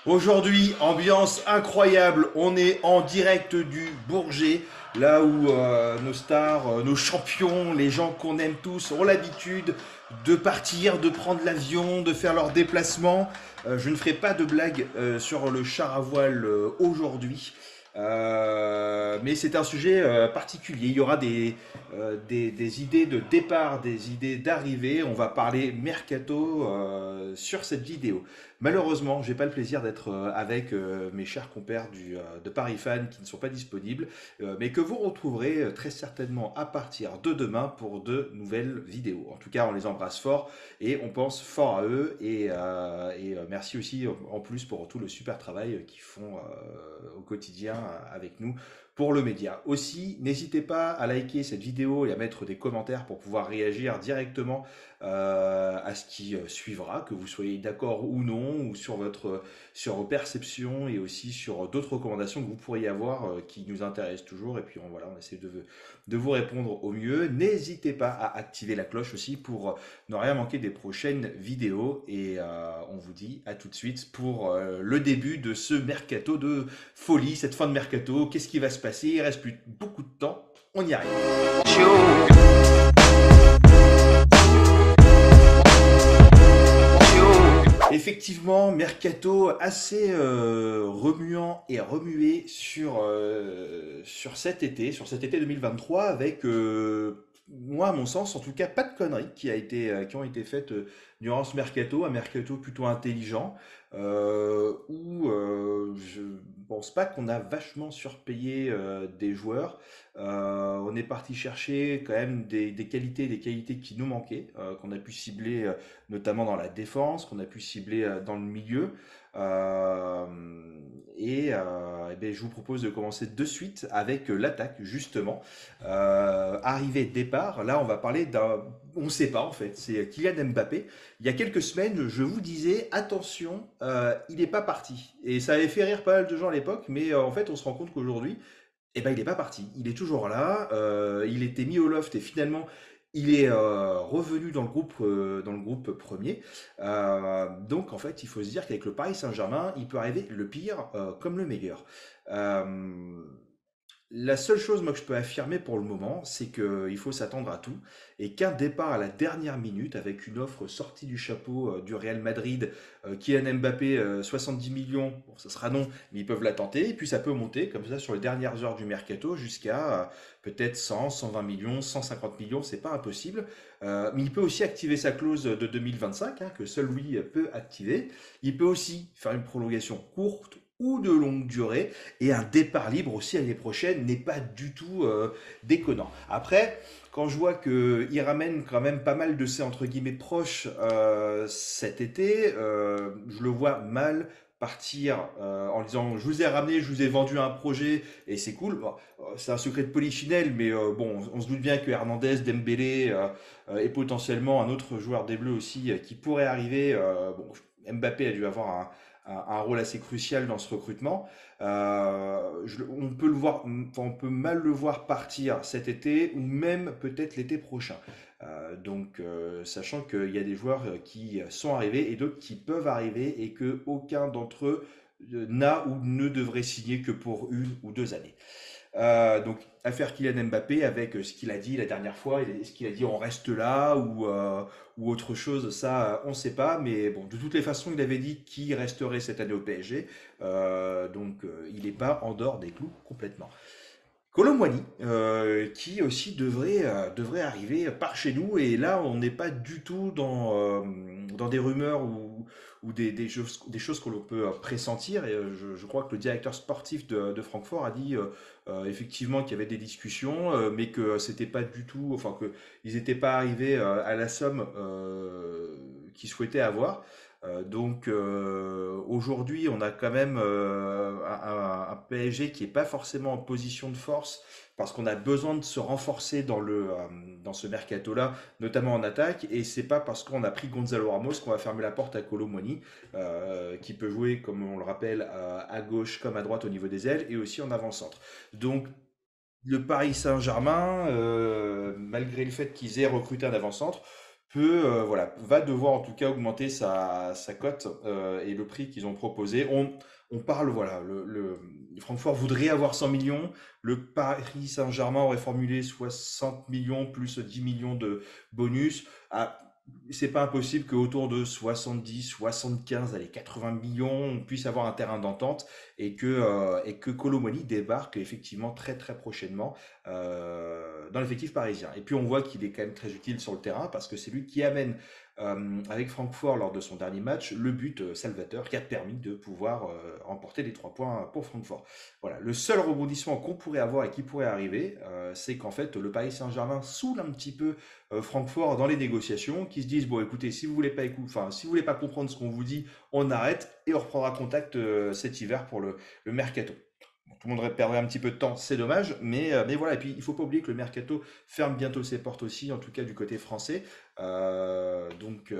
Aujourd'hui, ambiance incroyable, on est en direct du Bourget, là où nos stars, nos champions, les gens qu'on aime tous ont l'habitude de partir, de prendre l'avion, de faire leurs déplacements. Je ne ferai pas de blague sur le char à voile aujourd'hui. Mais c'est un sujet particulier. Il y aura des idées de départ, des idées d'arrivée. On va parler mercato sur cette vidéo. Malheureusement, j'ai pas le plaisir d'être avec mes chers compères de Paris Fan qui ne sont pas disponibles, mais que vous retrouverez très certainement à partir de demain pour de nouvelles vidéos. En tout cas, on les embrasse fort et on pense fort à eux et merci aussi en plus pour tout le super travail qu'ils font au quotidien avec nous pour le média. Aussi, n'hésitez pas à liker cette vidéo et à mettre des commentaires pour pouvoir réagir directement à ce qui suivra, que vous soyez d'accord ou non, ou sur vos perceptions et aussi sur d'autres recommandations que vous pourriez avoir qui nous intéressent toujours. Et puis voilà, on essaie de vous répondre au mieux. N'hésitez pas à activer la cloche aussi pour ne rien manquer des prochaines vidéos. Et on vous dit à tout de suite pour le début de ce mercato de folie, cette fin de mercato. Qu'est-ce qui va se passer? Il reste plus beaucoup de temps. On y arrive. Effectivement, mercato assez remuant et remué sur sur cet été 2023, avec, moi, à mon sens, en tout cas, pas de conneries qui ont été faites durant ce mercato, un mercato plutôt intelligent, où je pense pas qu'on a vachement surpayé des joueurs. On est parti chercher quand même des qualités qui nous manquaient, qu'on a pu cibler notamment dans la défense, qu'on a pu cibler dans le milieu. Euh, et ben, je vous propose de commencer de suite avec l'attaque, justement. Arrivée, départ, là on va parler d'un... On ne sait pas en fait, c'est Kylian Mbappé. Il y a quelques semaines, je vous disais, attention, il n'est pas parti. Et ça avait fait rire pas mal de gens à l'époque, mais en fait on se rend compte qu'aujourd'hui, eh ben, il n'est pas parti. Il est toujours là. Il était mis au loft et finalement, il est revenu dans le groupe premier. Donc, en fait, il faut se dire qu'avec le Paris Saint-Germain, il peut arriver le pire comme le meilleur. Euh, la seule chose moi que je peux affirmer pour le moment, c'est qu'il faut s'attendre à tout et qu'un départ à la dernière minute avec une offre sortie du chapeau du Real Madrid, Kylian Mbappé 70 millions, bon ça sera non, mais ils peuvent la tenter et puis ça peut monter comme ça sur les dernières heures du mercato jusqu'à peut-être 100, 120 millions, 150 millions, c'est pas impossible. Mais il peut aussi activer sa clause de 2025 hein, que seul lui peut activer. Il peut aussi faire une prolongation courte ou de longue durée et un départ libre aussi l'année prochaine n'est pas du tout déconnant. Après, quand je vois qu'il ramène quand même pas mal de ses entre guillemets proches cet été, je le vois mal partir en disant je vous ai ramené, je vous ai vendu un projet et c'est cool. Bon, c'est un secret de polichinelle, mais bon, on se doute bien que Hernandez, Dembélé et potentiellement un autre joueur des Bleus aussi qui pourrait arriver. Bon, Mbappé a dû avoir un rôle assez crucial dans ce recrutement. On peut le voir, enfin, on peut mal le voir partir cet été ou même peut-être l'été prochain. Sachant qu'il y a des joueurs qui sont arrivés et d'autres qui peuvent arriver et que aucun d'entre eux n'a ou ne devrait signer que pour une ou deux années. Donc, affaire Kylian Mbappé avec ce qu'il a dit la dernière fois, est-ce qu'il a dit on reste là ou autre chose, ça on ne sait pas, mais bon, de toutes les façons, il avait dit qu'il resterait cette année au PSG, il n'est pas en dehors des clous complètement. Kolo Muani, qui aussi devrait arriver par chez nous. Et là, on n'est pas du tout dans des rumeurs ou des choses que l'on peut pressentir. Et je crois que le directeur sportif de Francfort a dit effectivement qu'il y avait des discussions, mais que c'était pas du tout, enfin qu'ils n'étaient pas arrivés à la somme qu'ils souhaitaient avoir. Aujourd'hui, on a quand même un PSG qui est pas forcément en position de force parce qu'on a besoin de se renforcer dans ce mercato-là, notamment en attaque. Et c'est pas parce qu'on a pris Gonzalo Ramos qu'on va fermer la porte à Kolo Muani, qui peut jouer, comme on le rappelle, à gauche comme à droite au niveau des ailes et aussi en avant-centre. Donc le Paris Saint-Germain, malgré le fait qu'ils aient recruté un avant-centre, va devoir en tout cas augmenter sa cote et le prix qu'ils ont proposé. On parle, voilà, Francfort voudrait avoir 100 millions, le Paris Saint-Germain aurait formulé 60 millions plus 10 millions de bonus. Ah, c'est pas impossible qu'autour de 70, 75, allez, 80 millions, on puisse avoir un terrain d'entente et que Kolo Muani débarque effectivement très très prochainement dans l'effectif parisien. Et puis on voit qu'il est quand même très utile sur le terrain parce que c'est lui qui amène avec Francfort lors de son dernier match le but salvateur qui a permis de pouvoir remporter les 3 points pour Francfort. Voilà, le seul rebondissement qu'on pourrait avoir et qui pourrait arriver, c'est qu'en fait le Paris Saint-Germain saoule un petit peu Francfort dans les négociations, qui se disent bon écoutez si vous voulez pas enfin si vous voulez pas comprendre ce qu'on vous dit, on arrête et on reprendra contact cet hiver pour le mercato. Bon, tout le monde perdrait un petit peu de temps, c'est dommage, mais voilà. Et puis, il faut pas oublier que le mercato ferme bientôt ses portes aussi, en tout cas du côté français. Donc,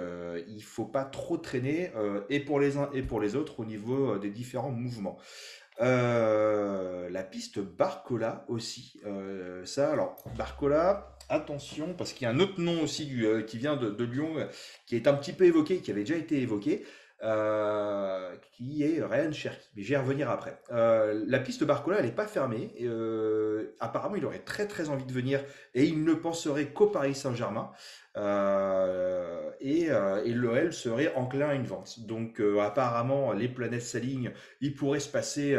il faut pas trop traîner, et pour les uns et pour les autres, au niveau des différents mouvements. La piste Barcola aussi. Ça, alors, Barcola, attention, parce qu'il y a un autre nom aussi qui vient de Lyon, qui est un petit peu évoqué, qui avait déjà été évoqué, qui est Ryan Cherki. Mais je vais y revenir après. La piste Barcola, elle n'est pas fermée. Apparemment, il aurait très très envie de venir et il ne penserait qu'au Paris Saint-Germain. Et l'OL serait enclin à une vente. Donc apparemment, les planètes s'alignent. Il pourrait se passer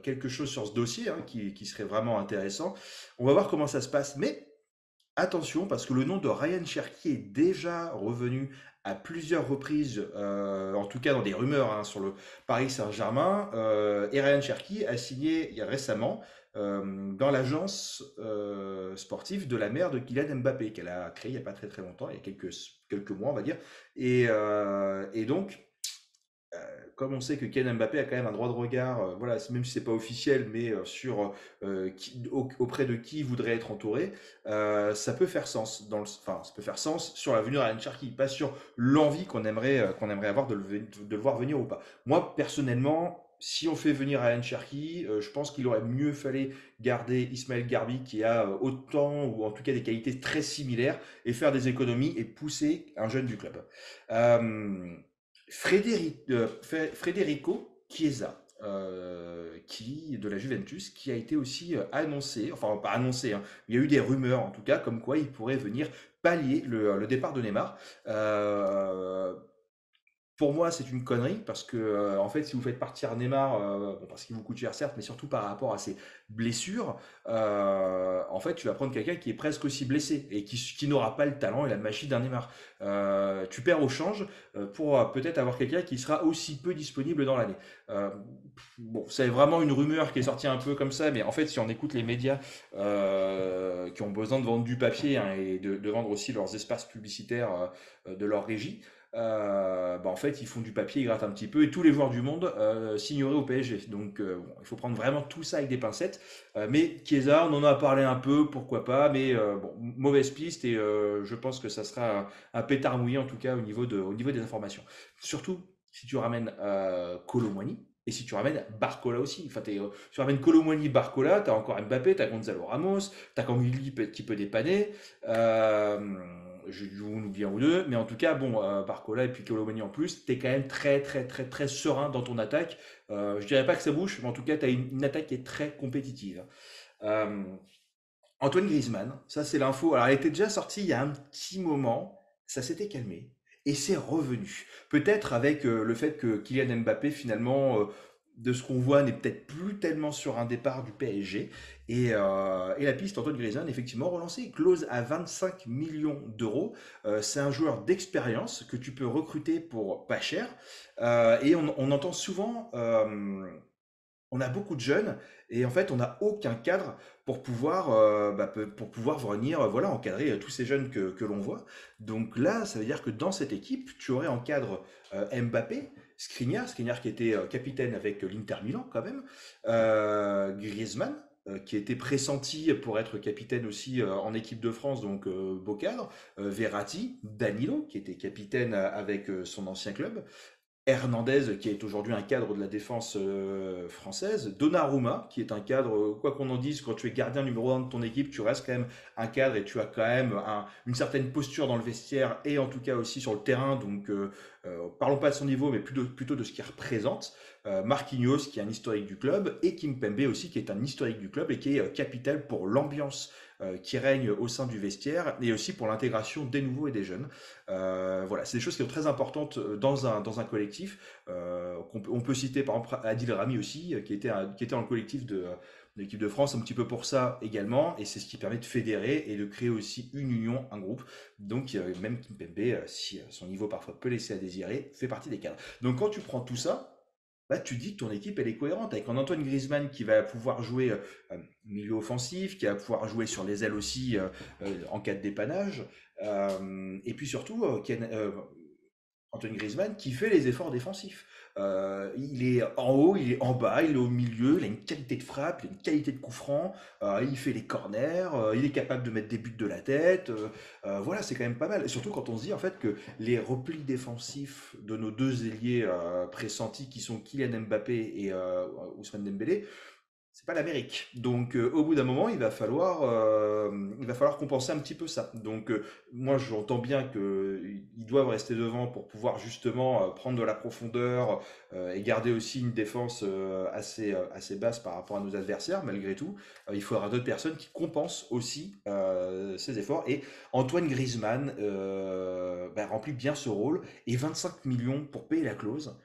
quelque chose sur ce dossier qui serait vraiment intéressant. On va voir comment ça se passe. Mais attention, parce que le nom de Ryan Cherki est déjà revenu à plusieurs reprises, en tout cas dans des rumeurs sur le Paris Saint-Germain. Et Ryan Cherki a signé récemment dans l'agence sportive de la mère de Kylian Mbappé, qu'elle a créée il n'y a pas très très longtemps, il y a quelques mois on va dire. Et donc, comme on sait que Kylian Mbappé a quand même un droit de regard, voilà, même si c'est pas officiel, mais sur auprès de qui il voudrait être entouré, ça peut faire sens enfin, ça peut faire sens sur la venue de Ryan Cherki, pas sur l'envie qu'on aimerait avoir de le voir venir ou pas. Moi, personnellement, si on fait venir Ryan Cherki, je pense qu'il aurait mieux fallu garder Ismaël Garbi qui a autant ou en tout cas des qualités très similaires et faire des économies et pousser un jeune du club. Euh, Federico Chiesa, de la Juventus, qui a été aussi annoncé, enfin pas annoncé, il y a eu des rumeurs en tout cas, comme quoi il pourrait venir pallier le départ de Neymar. Euh, pour moi, c'est une connerie parce que, en fait, si vous faites partir Neymar, bon, parce qu'il vous coûte cher, certes, mais surtout par rapport à ses blessures, en fait, tu vas prendre quelqu'un qui est presque aussi blessé et qui n'aura pas le talent et la magie d'un Neymar. Tu perds au change pour peut-être avoir quelqu'un qui sera aussi peu disponible dans l'année. Euh, bon, c'est vraiment une rumeur qui est sortie un peu comme ça, mais en fait, si on écoute les médias qui ont besoin de vendre du papier et de vendre aussi leurs espaces publicitaires de leur régie, en fait, ils font du papier, ils grattent un petit peu, et tous les joueurs du monde signeraient au PSG. Donc, bon, il faut prendre vraiment tout ça avec des pincettes. Mais Chiesa, on en a parlé un peu, pourquoi pas, mais bon, mauvaise piste, et je pense que ça sera un pétard mouillé, en tout cas, au niveau des informations. Surtout si tu ramènes Kolo Muani, et si tu ramènes Barcola aussi. Enfin, tu ramènes Kolo Muani, Barcola, t'as encore Mbappé, t'as Gonzalo Ramos, t'as Kangili qui peut dépanner. Je vous oublie un ou deux, mais en tout cas, bon, Barcola et puis Colomani en plus, t'es quand même très, très, très, très serein dans ton attaque. Je dirais pas que ça bouge, mais en tout cas, t'as une attaque qui est très compétitive. Euh, Antoine Griezmann, ça c'est l'info. Alors, elle était déjà sortie il y a un petit moment, ça s'était calmé et c'est revenu. Peut-être avec le fait que Kylian Mbappé, finalement, de ce qu'on voit, n'est peut-être plus tellement sur un départ du PSG. Et la piste Antoine Griezmann, effectivement, relancée, close à 25 millions d'euros. C'est un joueur d'expérience que tu peux recruter pour pas cher. Et on entend souvent. On a beaucoup de jeunes et en fait on n'a aucun cadre pour pouvoir venir voilà, encadrer tous ces jeunes que l'on voit. Donc là, ça veut dire que dans cette équipe, tu aurais en cadre Mbappé, Skriniar qui était capitaine avec l'Inter Milan quand même, Griezmann, qui était pressenti pour être capitaine aussi en équipe de France, donc beau cadre, Verratti, Danilo, qui était capitaine avec son ancien club, Hernandez, qui est aujourd'hui un cadre de la défense française, Donnarumma, qui est un cadre, quoi qu'on en dise, quand tu es gardien numéro un de ton équipe, tu restes quand même un cadre et tu as quand même une certaine posture dans le vestiaire et en tout cas aussi sur le terrain. Donc, parlons pas de son niveau, mais plutôt de ce qu'il représente. Marquinhos, qui est un historique du club, et Kimpembe aussi, qui est un historique du club et qui est capital pour l'ambiance qui règne au sein du vestiaire et aussi pour l'intégration des nouveaux et des jeunes. Voilà, c'est des choses qui sont très importantes dans un collectif. On peut citer par exemple Adil Rami aussi, qui était dans le collectif de l'équipe de France un petit peu pour ça également, et c'est ce qui permet de fédérer et de créer aussi une union, un groupe. Donc même Kimpembe, si son niveau parfois peut laisser à désirer, fait partie des cadres. Donc quand tu prends tout ça, bah, tu dis que ton équipe elle est cohérente avec un Antoine Griezmann qui va pouvoir jouer milieu offensif, qui va pouvoir jouer sur les ailes aussi en cas de dépannage, et puis surtout Antoine Griezmann qui fait les efforts défensifs. Il est en haut, il est en bas, il est au milieu, il a une qualité de frappe, il a une qualité de coup franc, il fait les corners, il est capable de mettre des buts de la tête. Voilà, c'est quand même pas mal. Et surtout quand on se dit en fait que les replis défensifs de nos deux ailiers pressentis qui sont Kylian Mbappé et Ousmane Dembélé, c'est pas l'Amérique. Donc, au bout d'un moment, il va falloir compenser un petit peu ça. Donc, moi, j'entends bien qu'ils doivent rester devant pour pouvoir justement prendre de la profondeur et garder aussi une défense assez basse par rapport à nos adversaires, malgré tout. Il faudra d'autres personnes qui compensent aussi ces efforts. Et Antoine Griezmann remplit bien ce rôle. Et 25 millions pour payer la clause.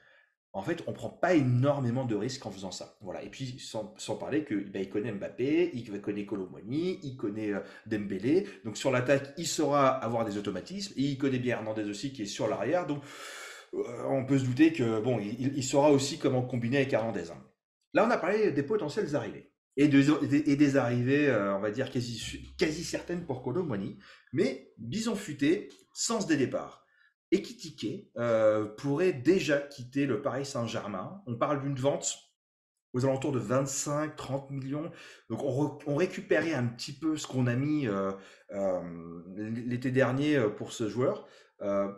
En fait, on prend pas énormément de risques en faisant ça. Voilà. Et puis, sans parler que il connaît Mbappé, il connaît Kolo Muani, il connaît Dembélé. Donc sur l'attaque, il saura avoir des automatismes. Et il connaît bien Hernandez aussi, qui est sur l'arrière. Donc on peut se douter que bon, il saura aussi comment combiner avec Hernandez, hein. Là, on a parlé des potentielles arrivées. Et des arrivées, on va dire, quasi certaines pour Kolo Muani. Mais Bison futé, sens des départs. Ekitike pourrait déjà quitter le Paris Saint-Germain. On parle d'une vente aux alentours de 25-30 millions. Donc on récupérait un petit peu ce qu'on a mis l'été dernier pour ce joueur. Euh,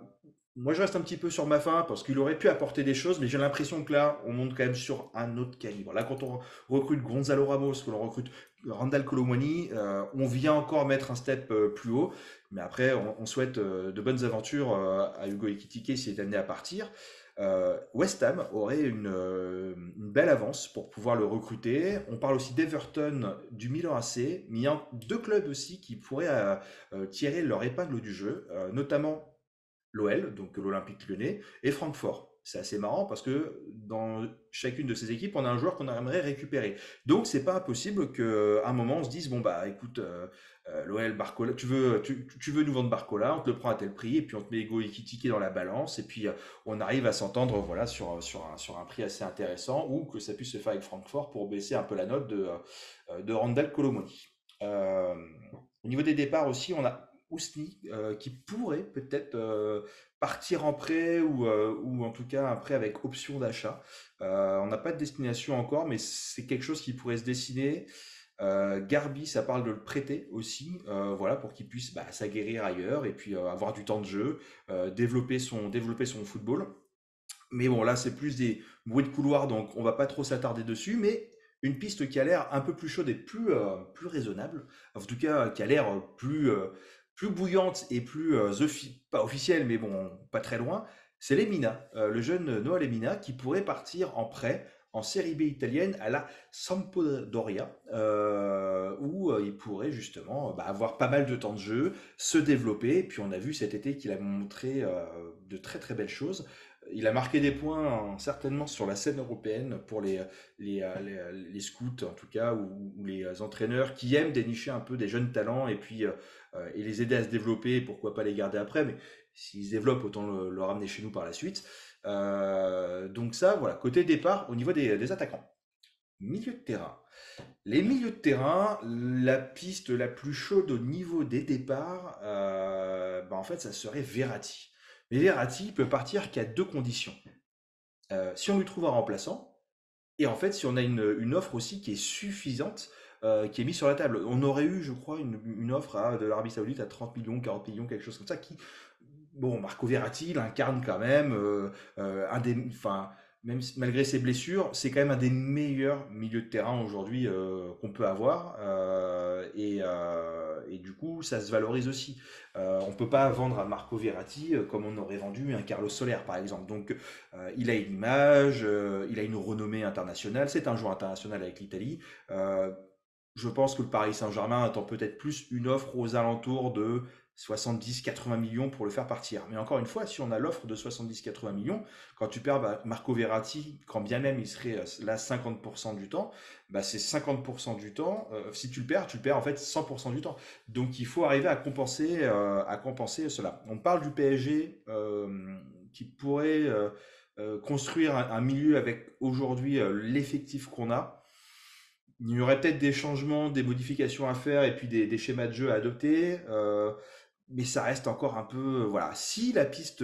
Moi, je reste un petit peu sur ma faim parce qu'il aurait pu apporter des choses, mais j'ai l'impression que là, on monte quand même sur un autre calibre. Là, quand on recrute Gonzalo Ramos, que l'on recrute Randal Kolo Muani, on vient encore mettre un step plus haut. Mais après, on souhaite de bonnes aventures à Hugo Ekitike s'il est amené à partir. West Ham aurait une belle avance pour pouvoir le recruter. On parle aussi d'Everton, du Milan AC, mais il y a deux clubs aussi qui pourraient tirer leur épingle du jeu, notamment l'OL, donc l'Olympique Lyonnais, et Francfort. C'est assez marrant parce que dans chacune de ces équipes, on a un joueur qu'on aimerait récupérer. Donc, c'est pas impossible qu'à un moment, on se dise bon, bah écoute, l'OL, Barcola, tu veux nous vendre Barcola, on te le prend à tel prix, et puis on te met Ego Ekitike dans la balance, et puis on arrive à s'entendre voilà, sur un prix assez intéressant, ou que ça puisse se faire avec Francfort pour baisser un peu la note de Randal Kolo Muani. Euh, Au niveau des départs aussi, on a Ousni qui pourrait peut-être partir en prêt ou en tout cas un prêt avec option d'achat. On n'a pas de destination encore, mais c'est quelque chose qui pourrait se dessiner. Garbi, ça parle de le prêter aussi, voilà, pour qu'il puisse s'aguerrir ailleurs et puis avoir du temps de jeu, développer son football. Mais bon, là, c'est plus des bruits de couloir, donc on va pas trop s'attarder dessus. Mais une piste qui a l'air un peu plus chaude et plus raisonnable, en tout cas qui a l'air plus bouillante et plus, pas officielle, mais bon, pas très loin, c'est Lemina, le jeune Noah Lemina, qui pourrait partir en prêt en Série B italienne à la Sampdoria, où il pourrait justement avoir pas mal de temps de jeu, se développer. Et puis on a vu cet été qu'il a montré de très très belles choses. Il a marqué des points certainement sur la scène européenne pour les scouts en tout cas ou les entraîneurs qui aiment dénicher un peu des jeunes talents et les aider à se développer, pourquoi pas les garder après, mais s'ils se développent autant le ramener chez nous par la suite. Donc ça voilà, côté départ au niveau des attaquants. Milieu de terrain. Les milieux de terrain, la piste la plus chaude au niveau des départs, en fait ça serait Verratti. Mais Verratti peut partir qu'à deux conditions. Si on lui trouve un remplaçant, et en fait, si on a une offre aussi qui est suffisante, qui est mise sur la table. On aurait eu, je crois, une offre de l'Arabie Saoudite à 30 millions, 40 millions, quelque chose comme ça, qui bon, Marco Verratti, il incarne quand même enfin, malgré ses blessures, c'est quand même un des meilleurs milieux de terrain aujourd'hui qu'on peut avoir. Et du coup, ça se valorise aussi. On peut pas vendre à Marco Verratti comme on aurait vendu un Carlos Soler, par exemple. Donc, il a une image, il a une renommée internationale. C'est un joueur international avec l'Italie. Euh, je pense que le Paris Saint-Germain attend peut-être plus une offre aux alentours de 70-80 millions pour le faire partir. Mais encore une fois, si on a l'offre de 70-80 millions, quand tu perds Marco Verratti, quand bien même il serait là 50% du temps, bah c'est 50% du temps. Si tu le perds en fait 100% du temps. Donc il faut arriver à compenser cela. On parle du PSG qui pourrait construire un milieu avec aujourd'hui l'effectif qu'on a. Il y aurait peut-être des changements, des modifications à faire et puis des schémas de jeu à adopter. Mais ça reste encore un peu. Voilà. Si la piste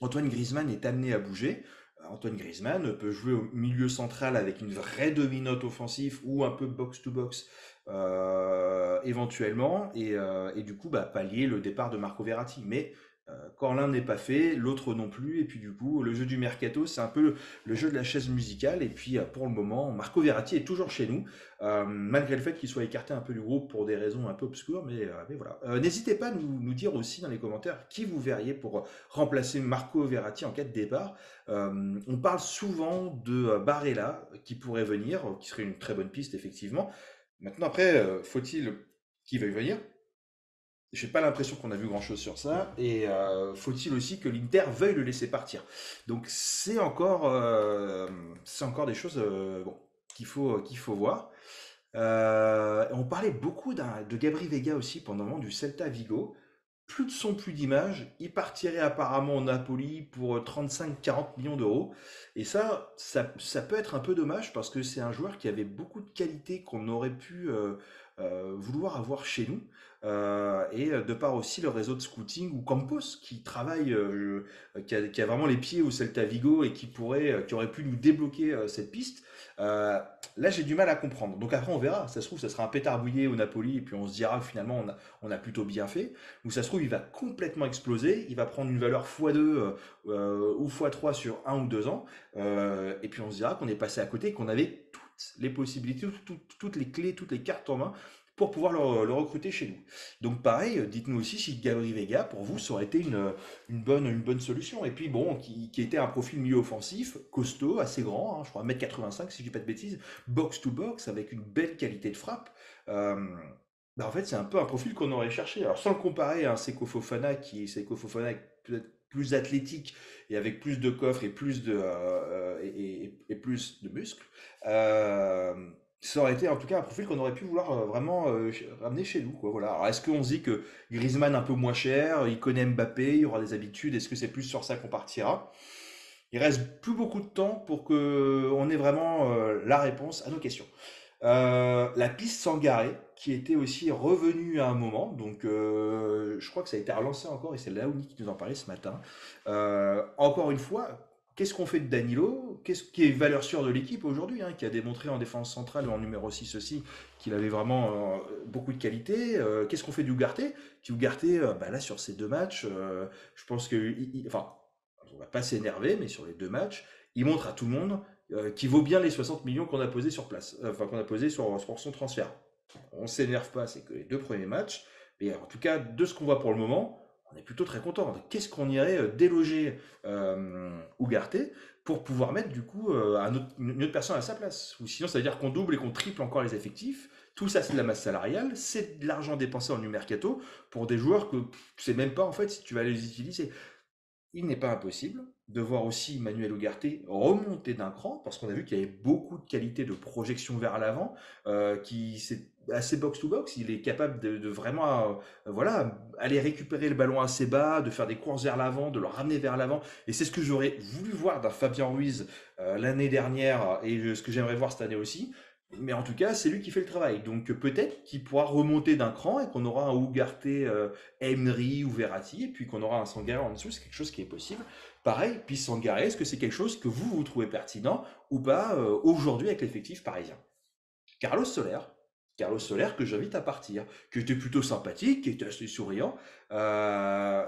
Antoine Griezmann est amené à bouger, Antoine Griezmann peut jouer au milieu central avec une vraie dominote offensive ou un peu box-to-box éventuellement. Et du coup, bah, pallier le départ de Marco Verratti. Mais quand l'un n'est pas fait, l'autre non plus. Et puis du coup, le jeu du mercato, c'est un peu le jeu de la chaise musicale. Et puis pour le moment, Marco Verratti est toujours chez nous, malgré le fait qu'il soit écarté un peu du groupe pour des raisons un peu obscures. Mais voilà. N'hésitez pas à nous dire aussi dans les commentaires qui vous verriez pour remplacer Marco Verratti en cas de départ. On parle souvent de Barella qui pourrait venir, qui serait une très bonne piste effectivement. Maintenant après, faut-il qu'il veuille venir? J'ai pas l'impression qu'on a vu grand-chose sur ça. Et faut-il aussi que l'Inter veuille le laisser partir? Donc c'est encore des choses bon, qu'il faut voir. On parlait beaucoup de Gabri Vega aussi pendant le moment du Celta Vigo. Plus de son, plus d'image. Il partirait apparemment au Napoli pour 35-40 millions d'euros. Et ça peut être un peu dommage parce que c'est un joueur qui avait beaucoup de qualités qu'on aurait pu vouloir avoir chez nous. De par aussi le réseau de scouting ou Campos qui travaille, qui a vraiment les pieds au Celta Vigo et qui aurait pu nous débloquer cette piste. Là, j'ai du mal à comprendre. Donc après, on verra. Ça se trouve, ça sera un pétard mouillé au Napoli et puis on se dira que finalement, on a plutôt bien fait. Ou ça se trouve, il va complètement exploser. Il va prendre une valeur x2 ou x3 sur 1 ou 2 ans. Et puis on se dira qu'on est passé à côté, qu'on avait toutes les possibilités, toutes les clés, toutes les cartes en main pour pouvoir le recruter chez nous. Donc pareil, dites-nous aussi si Gabri Vega, pour vous, ça aurait été une bonne solution. Et puis bon, qui était un profil milieu offensif, costaud, assez grand, hein, je crois 1m85 si je dis pas de bêtises, box-to-box, avec une belle qualité de frappe. Euh, Bah, en fait, c'est un peu un profil qu'on aurait cherché. Alors sans le comparer à un Seko Fofana est peut-être plus athlétique et avec plus de coffre et plus de muscles. Euh, Ça aurait été en tout cas un profil qu'on aurait pu vouloir vraiment ramener chez nous, quoi. Voilà. Alors, est-ce qu'on se dit que Griezmann un peu moins cher, il connaît Mbappé, il aura des habitudes, est-ce que c'est plus sur ça qu'on partira? Il reste plus beaucoup de temps pour que on ait vraiment la réponse à nos questions. La piste Sangaré, qui était aussi revenue à un moment, donc je crois que ça a été relancé encore, et c'est Laouni qui nous en parlait ce matin. Encore une fois, qu'est-ce qu'on fait de Danilo? Qu'est-ce qui est valeur sûre de l'équipe aujourd'hui, hein, qui a démontré en défense centrale ou en numéro 6 aussi qu'il avait vraiment beaucoup de qualité. Qu'est-ce qu'on fait d'Ougarté? Qui Ougarté, bah là sur ces 2 matchs, je pense que, enfin, on va pas s'énerver, mais sur les 2 matchs, il montre à tout le monde qui vaut bien les 60 millions qu'on a posé sur place, enfin qu'on a posé sur son transfert. On s'énerve pas, c'est que les 2 premiers matchs, mais en tout cas, de ce qu'on voit pour le moment, on est plutôt très content. Qu'est-ce qu'on irait déloger Ougarté pour pouvoir mettre du coup une autre personne à sa place? Ou sinon, ça veut dire qu'on double et qu'on triple encore les effectifs. Tout ça, c'est de la masse salariale, c'est de l'argent dépensé en nu mercato pour des joueurs que tu sais même pas en fait si tu vas les utiliser. Il n'est pas impossible de voir aussi Manuel Ugarte remonter d'un cran, parce qu'on a vu qu'il y avait beaucoup de qualité de projection vers l'avant, qui c'est assez box-to-box, il est capable de vraiment voilà, aller récupérer le ballon assez bas, de faire des courses vers l'avant, de le ramener vers l'avant, et c'est ce que j'aurais voulu voir d'un Fabien Ruiz l'année dernière, et ce que j'aimerais voir cette année aussi. Mais en tout cas, c'est lui qui fait le travail. Donc peut-être qu'il pourra remonter d'un cran et qu'on aura un Ugarte Emery ou Verratti, et puis qu'on aura un Sangaré en dessous, c'est quelque chose qui est possible. Pareil, puis Sangaré, est-ce que c'est quelque chose que vous trouvez pertinent ou pas aujourd'hui avec l'effectif parisien? Carlos Soler, Carlos Soler que j'invite à partir, qui était plutôt sympathique, qui était assez souriant. Euh,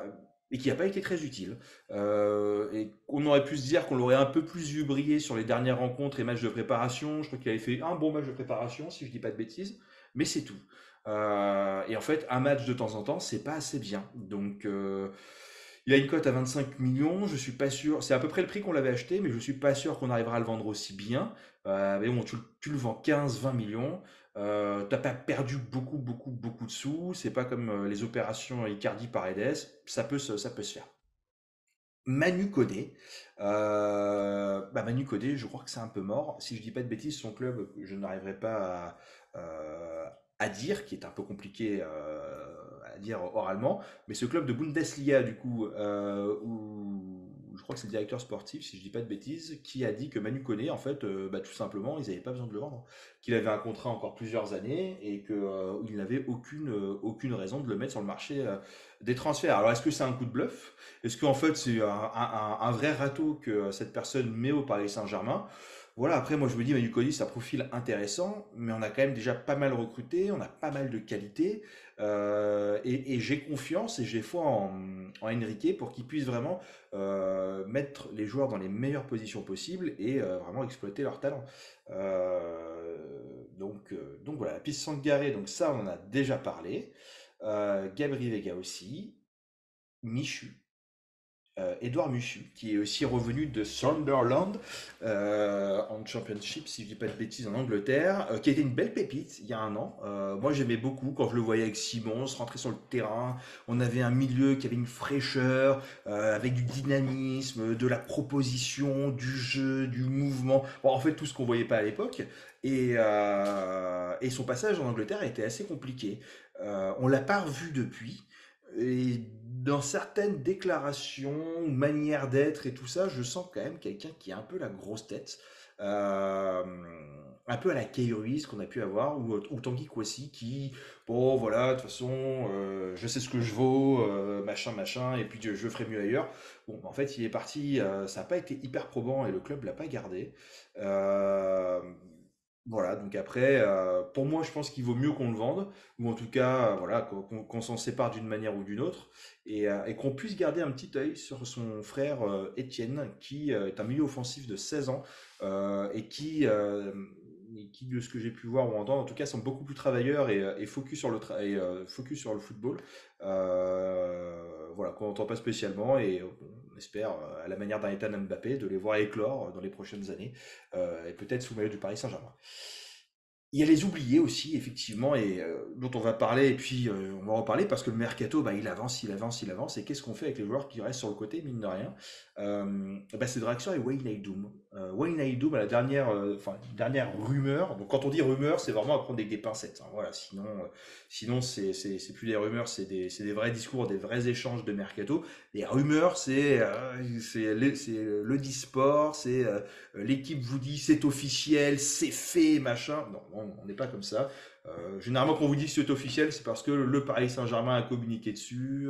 et qui n'a pas été très utile. Et on aurait pu se dire qu'on l'aurait un peu plus vu briller sur les dernières rencontres et matchs de préparation. Je crois qu'il avait fait un bon match de préparation, si je dis pas de bêtises, mais c'est tout. Et en fait, un match de temps en temps, c'est pas assez bien. Donc, il a une cote à 25 millions. Je suis pas sûr. C'est à peu près le prix qu'on l'avait acheté, mais je suis pas sûr qu'on arrivera à le vendre aussi bien. Mais bon, tu le vends 15-20 millions. T'as pas perdu beaucoup, beaucoup, beaucoup de sous. C'est pas comme les opérations Icardi Paredes. Ça peut se faire. Manu Koné. Manu Koné, je crois que c'est un peu mort. Si je dis pas de bêtises, son club, je n'arriverai pas à dire, qui est un peu compliqué à dire oralement, mais ce club de Bundesliga, du coup, où je crois que c'est le directeur sportif, si je dis pas de bêtises, qui a dit que Manu Koné, en fait, tout simplement, ils n'avaient pas besoin de le vendre, qu'il avait un contrat encore plusieurs années et qu'il n'avait aucune raison de le mettre sur le marché des transferts. Alors, est-ce que c'est un coup de bluff? Est-ce qu'en fait c'est un vrai râteau que cette personne met au Paris Saint-Germain? Voilà, après moi je me dis Manu Colli c'est un profil intéressant, mais on a quand même déjà pas mal recruté, on a pas mal de qualité, et j'ai confiance et j'ai foi en Enrique pour qu'il puisse vraiment mettre les joueurs dans les meilleures positions possibles et vraiment exploiter leur talent. Donc voilà, la piste Sangaré, donc ça on en a déjà parlé. Gabri Vega aussi, Michu. Edouard Michu, qui est aussi revenu de Sunderland en Championship, si je dis pas de bêtises, en Angleterre, qui était une belle pépite il y a un an. Moi, j'aimais beaucoup quand je le voyais avec Simon, se rentrer sur le terrain. On avait un milieu qui avait une fraîcheur, avec du dynamisme, de la proposition, du jeu, du mouvement. Bon, en fait, tout ce qu'on voyait pas à l'époque. Et son passage en Angleterre a été assez compliqué. On l'a pas revu depuis. Et dans certaines déclarations, ou manières d'être et tout ça, je sens quand même quelqu'un qui a un peu la grosse tête. Euh, un peu à la Kay Ruiz qu'on a pu avoir, ou Tanguy Kouassi qui, bon voilà, de toute façon, je sais ce que je vaux, machin, machin, et puis je ferai mieux ailleurs. Bon, en fait, il est parti, ça n'a pas été hyper probant et le club l'a pas gardé. Euh, voilà, donc après, pour moi, je pense qu'il vaut mieux qu'on le vende, ou en tout cas, voilà, qu'on s'en sépare d'une manière ou d'une autre, et qu'on puisse garder un petit œil sur son frère Étienne, qui est un milieu offensif de 16 ans, et qui, de ce que j'ai pu voir ou entendre, en tout cas, sont beaucoup plus travailleurs et focus sur focus sur le football. Voilà, qu'on n'entend pas spécialement, et on espère, à la manière d'un Ethan Mbappé, de les voir éclore dans les prochaines années, et peut-être sous le maillot du Paris Saint-Germain. Il y a les oubliés aussi, effectivement, et dont on va parler, et puis on va en reparler parce que le mercato, il avance, il avance, il avance. Et qu'est-ce qu'on fait avec les joueurs qui restent sur le côté, mine de rien? C'est Draxler et Wayne Wijnaldum. Wayne Wijnaldum, à la dernière, dernière rumeur. Donc quand on dit rumeur, c'est vraiment à prendre avec des pincettes, hein, voilà, sinon c'est plus des rumeurs, c'est des vrais discours, des vrais échanges de mercato. Les rumeurs, c'est le Disport, c'est l'équipe vous dit c'est officiel, c'est fait, machin. Non, non, on n'est pas comme ça. Généralement, quand on vous dit c'est officiel, c'est parce que le Paris Saint-Germain a communiqué dessus,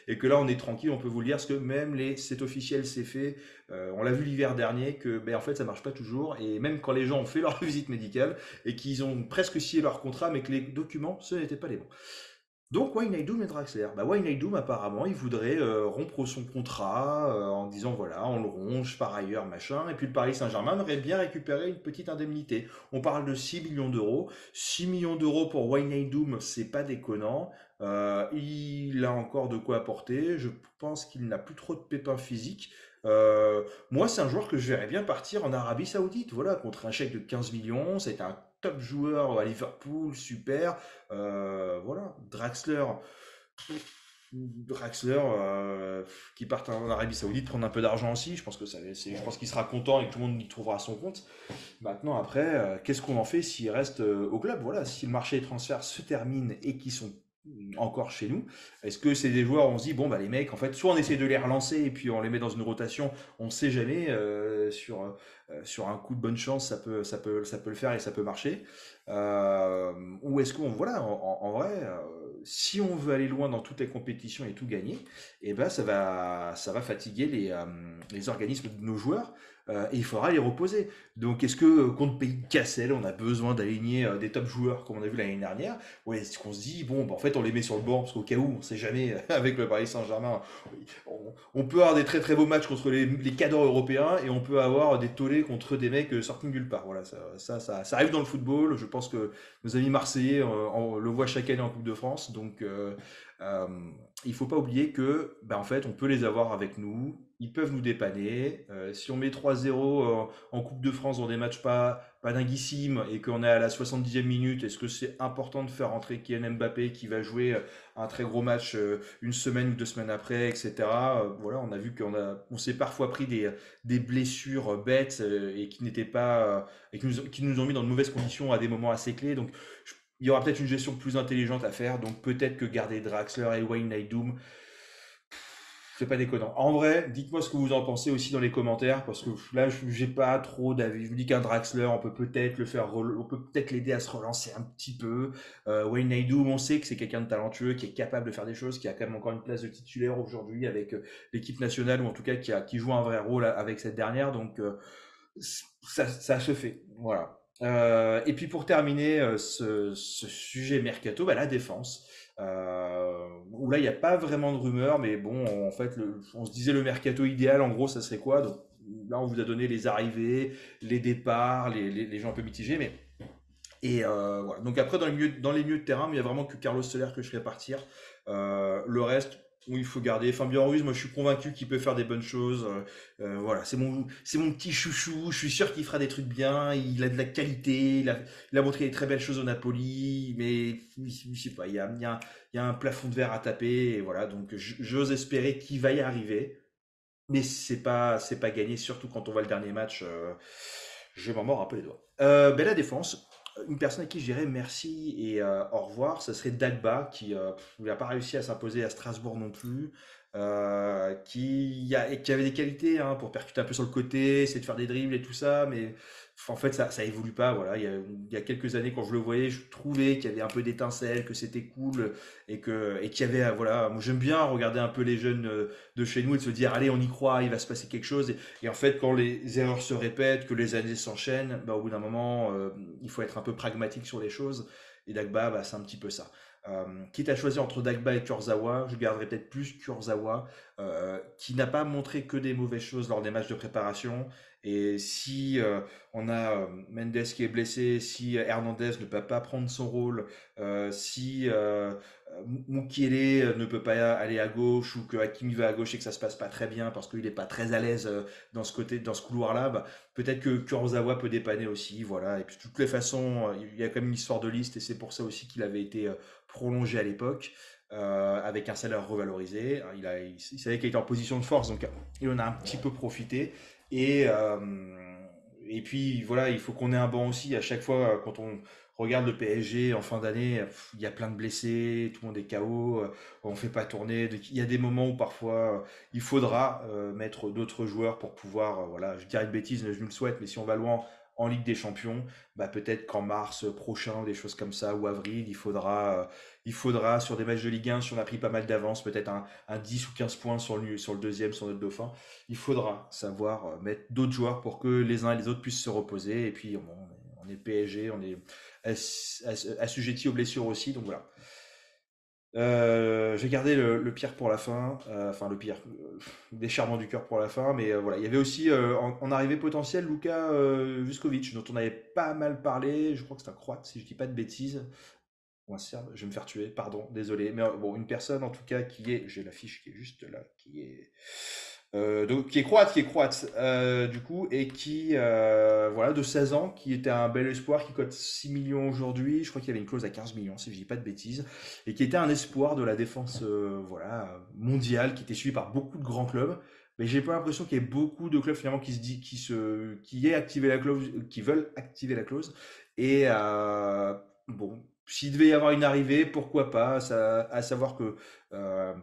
et que là, on est tranquille, on peut vous le dire, parce que même les c'est officiel, c'est fait, on l'a vu l'hiver dernier, que en fait, ça marche pas toujours, et même quand les gens ont fait leur visite médicale, et qu'ils ont presque signé leur contrat, mais que les documents, ce n'étaient pas les bons. Donc Wijnaldum et Draxler. Wijnaldum apparemment il voudrait rompre son contrat en disant voilà on le ronge par ailleurs machin et puis le Paris Saint-Germain aurait bien récupéré une petite indemnité. On parle de 6 millions d'euros. 6 millions d'euros pour Wijnaldum c'est pas déconnant. Il a encore de quoi apporter. Je pense qu'il n'a plus trop de pépins physiques. Moi c'est un joueur que je verrais bien partir en Arabie Saoudite voilà contre un chèque de 15 millions. C'est un top joueur à Liverpool super. Voilà, Draxler qui part en Arabie Saoudite prendre un peu d'argent aussi. Je pense que je pense qu'il sera content et que tout le monde y trouvera son compte. Maintenant, après, qu'est-ce qu'on en fait s'il reste au club? Voilà, si le marché des transferts se termine et qu'ils sont encore chez nous, est-ce que c'est des joueurs où on se dit bon bah les mecs en fait soit on essaie de les relancer et puis on les met dans une rotation, on sait jamais sur un coup de bonne chance ça peut le faire et ça peut marcher. Ou est-ce qu'on voilà en vrai si on veut aller loin dans toutes les compétitions et tout gagner, et ben ça va fatiguer les organismes de nos joueurs. et il faudra les reposer. Donc, est-ce que contre Pays de Cassel, on a besoin d'aligner des top joueurs comme on a vu l'année dernière? Ou est-ce qu'on se dit, bon, bah, en fait, on les met sur le banc parce qu'au cas où, on ne sait jamais, avec le Paris Saint-Germain, on peut avoir des très très beaux matchs contre les cadors européens et on peut avoir des tollés contre des mecs sortis de nulle part. Voilà, ça arrive dans le football. Je pense que nos amis marseillais le voient chaque année en Coupe de France. Donc, euh, il faut pas oublier que, bah, en fait, on peut les avoir avec nous. Ils peuvent nous dépanner. Si on met 3-0 en Coupe de France dans des matchs pas dinguissimes et qu'on est à la 70e minute, est-ce que c'est important de faire rentrer Kylian Mbappé qui va jouer un très gros match une semaine ou 2 semaines après, etc. Voilà, on a vu on s'est parfois pris des blessures bêtes et qui n'étaient pas et qui nous ont mis dans de mauvaises conditions à des moments assez clés. Donc, il y aura peut-être une gestion plus intelligente à faire. Donc, peut-être que garder Draxler et Wayne Naidum, c'est pas déconnant. En vrai, dites-moi ce que vous en pensez aussi dans les commentaires, parce que là, j'ai pas trop d'avis. Je me dis qu'un Draxler, on peut peut-être on peut peut-être l'aider à se relancer un petit peu. Wayne Naidoo, on sait que c'est quelqu'un de talentueux, qui est capable de faire des choses, qui a quand même encore une place de titulaire aujourd'hui avec l'équipe nationale, ou en tout cas qui joue un vrai rôle avec cette dernière. Donc, ça se fait. Voilà. Et puis pour terminer ce sujet mercato, bah, la défense. Où là, il n'y a pas vraiment de rumeurs, mais bon, en fait, on se disait le mercato idéal, en gros, ça serait quoi? Donc là, on vous a donné les arrivées, les départs, les gens un peu mitigés, mais et voilà. Donc après, dans les milieux de terrain, mais il y a vraiment que Carlos Soler que je ferais partir. Le reste, où il faut garder. Fabien Ruiz, moi je suis convaincu qu'il peut faire des bonnes choses. Voilà, c'est mon petit chouchou. Je suis sûr qu'il fera des trucs bien. Il a de la qualité. Il a montré des très belles choses au Napoli. Mais je sais pas, il y a un plafond de verre à taper. Et voilà, donc j'ose espérer qu'il va y arriver. Mais c'est pas gagné, surtout quand on voit le dernier match. Je m'en mords un peu les doigts. Ben la défense, une personne à qui je dirais merci et au revoir, ce serait Dagba, qui n'a pas réussi à s'imposer à Strasbourg non plus, qui avait des qualités hein, pour percuter un peu sur le côté, essayer de faire des dribbles et tout ça, mais en fait ça évolue pas. Voilà. Il y a quelques années, quand je le voyais, je trouvais qu'il y avait un peu d'étincelles, que c'était cool et qu'il y avait, voilà, moi j'aime bien regarder un peu les jeunes de chez nous et de se dire, allez, on y croit, il va se passer quelque chose. Et en fait, quand les erreurs se répètent, que les années s'enchaînent, bah, au bout d'un moment, il faut être un peu pragmatique sur les choses. Et Dagba, bah, c'est un petit peu ça. Quitte à choisir entre Dagba et Kurzawa, je garderai peut-être plus Kurzawa, qui n'a pas montré que des mauvaises choses lors des matchs de préparation. Et si on a Mendes qui est blessé, si Hernandez ne peut pas prendre son rôle, si Mukiele ne peut pas aller à gauche ou que Hakimi va à gauche et que ça se passe pas très bien parce qu'il n'est pas très à l'aise dans ce couloir-là, bah, peut-être que Kurzawa peut dépanner aussi, voilà. Et puis de toutes les façons, il y a quand même une histoire de liste et c'est pour ça aussi qu'il avait été prolongé à l'époque. Avec un salaire revalorisé, il savait qu'il était en position de force, donc il en a un petit peu profité. Et, euh, et puis voilà, il faut qu'on ait un banc aussi. À chaque fois, quand on regarde le PSG en fin d'année, il y a plein de blessés, tout le monde est KO, on fait pas tourner. Donc, il y a des moments où parfois il faudra mettre d'autres joueurs pour pouvoir, voilà, je dirais une bêtise, mais je me le souhaite, mais si on va loin en Ligue des Champions, bah peut-être qu'en mars prochain, des choses comme ça, ou avril, il faudra sur des matchs de Ligue 1, si on a pris pas mal d'avance, peut-être un 10 ou 15 points sur le deuxième, sur notre dauphin, il faudra savoir mettre d'autres joueurs pour que les uns et les autres puissent se reposer. Et puis, bon, on est PSG, on est assujetti aux blessures aussi. Donc voilà. J'ai gardé le pire pour la fin, enfin le pire, des charmants du cœur pour la fin, mais voilà. Il y avait aussi en arrivée potentielle Luka Vuskovic, dont on avait pas mal parlé. Je crois que c'est un Croate, si je dis pas de bêtises. Ou un Serbe, je vais me faire tuer, pardon, désolé. Mais bon, une personne en tout cas j'ai la fiche qui est juste là, donc, qui est croate, du coup, et qui, voilà, de 16 ans, qui était un bel espoir, qui cote 6 millions aujourd'hui. Je crois qu'il y avait une clause à 15 millions, si je dis pas de bêtises, et qui était un espoir de la défense, voilà, mondiale, qui était suivi par beaucoup de grands clubs. Mais j'ai pas l'impression qu'il y ait beaucoup de clubs finalement qui aient activé la clause, qui veulent activer la clause. Et bon, s'il devait y avoir une arrivée, pourquoi pas, à savoir que euh,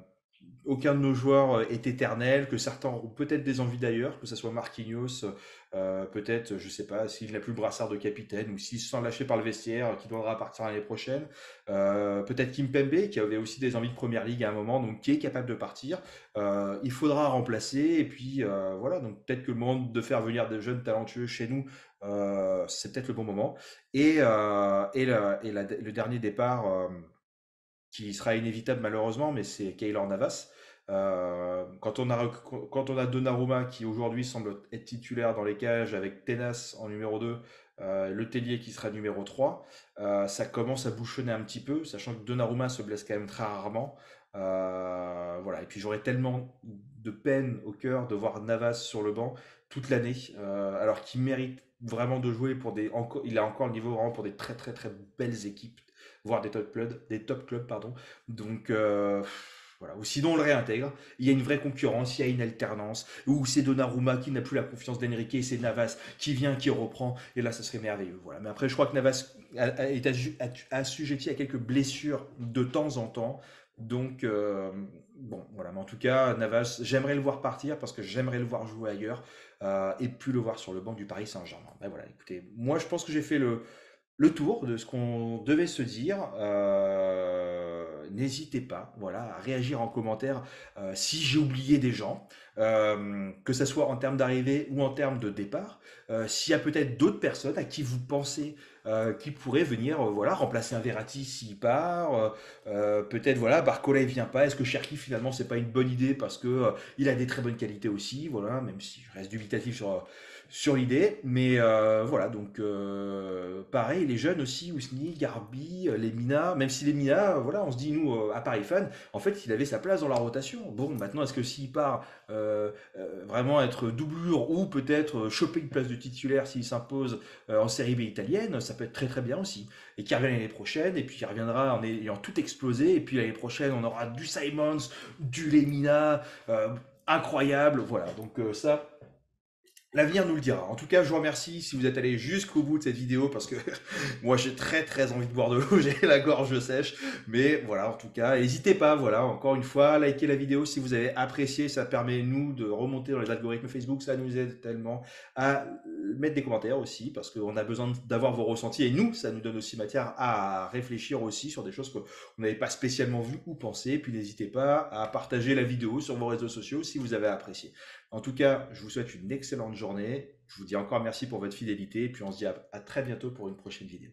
aucun de nos joueurs est éternel, que certains auront peut-être des envies d'ailleurs, que ce soit Marquinhos, peut-être, je sais pas, s'il n'a plus le brassard de capitaine ou s'il se sent lâché par le vestiaire, qui devra partir l'année prochaine. Peut-être Kimpembe, qui avait aussi des envies de première ligue à un moment, donc qui est capable de partir. Il faudra remplacer, et puis voilà, donc peut-être que le moment de faire venir des jeunes talentueux chez nous, c'est peut-être le bon moment. Le dernier départ, qui sera inévitable malheureusement, mais c'est Keylor Navas. Quand on a Donnarumma qui aujourd'hui semble être titulaire dans les cages avec Tenas en numéro 2, Le Tellier qui sera numéro 3, ça commence à bouchonner un petit peu, sachant que Donnarumma se blesse quand même très rarement. Voilà. Et puis j'aurais tellement de peine au cœur de voir Navas sur le banc toute l'année, alors qu'il mérite vraiment de jouer pour il a encore le niveau vraiment pour des très très très belles équipes, voire des top clubs, pardon. Donc voilà. Ou sinon on le réintègre. Il y a une vraie concurrence, il y a une alternance. Ou c'est Donnarumma qui n'a plus la confiance d'Enrique, et c'est Navas qui vient, qui reprend. Et là, ça serait merveilleux. Voilà. Mais après, je crois que Navas est assujetti à quelques blessures de temps en temps. Donc bon, voilà. Mais en tout cas, Navas, j'aimerais le voir partir parce que j'aimerais le voir jouer ailleurs, et plus le voir sur le banc du Paris Saint-Germain. Ben voilà. Écoutez, moi, je pense que j'ai fait le tour de ce qu'on devait se dire. N'hésitez pas, voilà, à réagir en commentaire si j'ai oublié des gens, que ce soit en termes d'arrivée ou en termes de départ. S'il y a peut-être d'autres personnes à qui vous pensez qui pourraient venir, voilà, remplacer un Verratti s'il part. Peut-être, voilà, Barcola il vient pas. Est-ce que Cherki finalement c'est pas une bonne idée parce que il a des très bonnes qualités aussi, voilà, même si je reste dubitatif sur l'idée. Mais voilà, donc pareil, les jeunes aussi, Ousni, Garbi, les Mina, même si les Mina, voilà, on se dit, nous, à Paris Fan, en fait, il avait sa place dans la rotation. Bon, maintenant, est-ce que s'il part vraiment être doublure ou peut-être choper une place de titulaire s'il s'impose en série B italienne, ça peut être très très bien aussi. Et qui revient l'année prochaine, et puis il reviendra en ayant tout explosé, et puis l'année prochaine, on aura du Simons, du Lemina, incroyable, voilà. Donc ça, l'avenir nous le dira. En tout cas, je vous remercie si vous êtes allé jusqu'au bout de cette vidéo parce que moi j'ai très très envie de boire de l'eau, j'ai la gorge sèche. Mais voilà, en tout cas, n'hésitez pas, voilà, encore une fois, likez la vidéo si vous avez apprécié, ça permet nous de remonter dans les algorithmes Facebook, ça nous aide tellement à mettre des commentaires aussi parce qu'on a besoin d'avoir vos ressentis et nous, ça nous donne aussi matière à réfléchir aussi sur des choses qu'on n'avait pas spécialement vues ou pensées. Puis n'hésitez pas à partager la vidéo sur vos réseaux sociaux si vous avez apprécié. En tout cas, je vous souhaite une excellente journée. Je vous dis encore merci pour votre fidélité et puis on se dit à très bientôt pour une prochaine vidéo.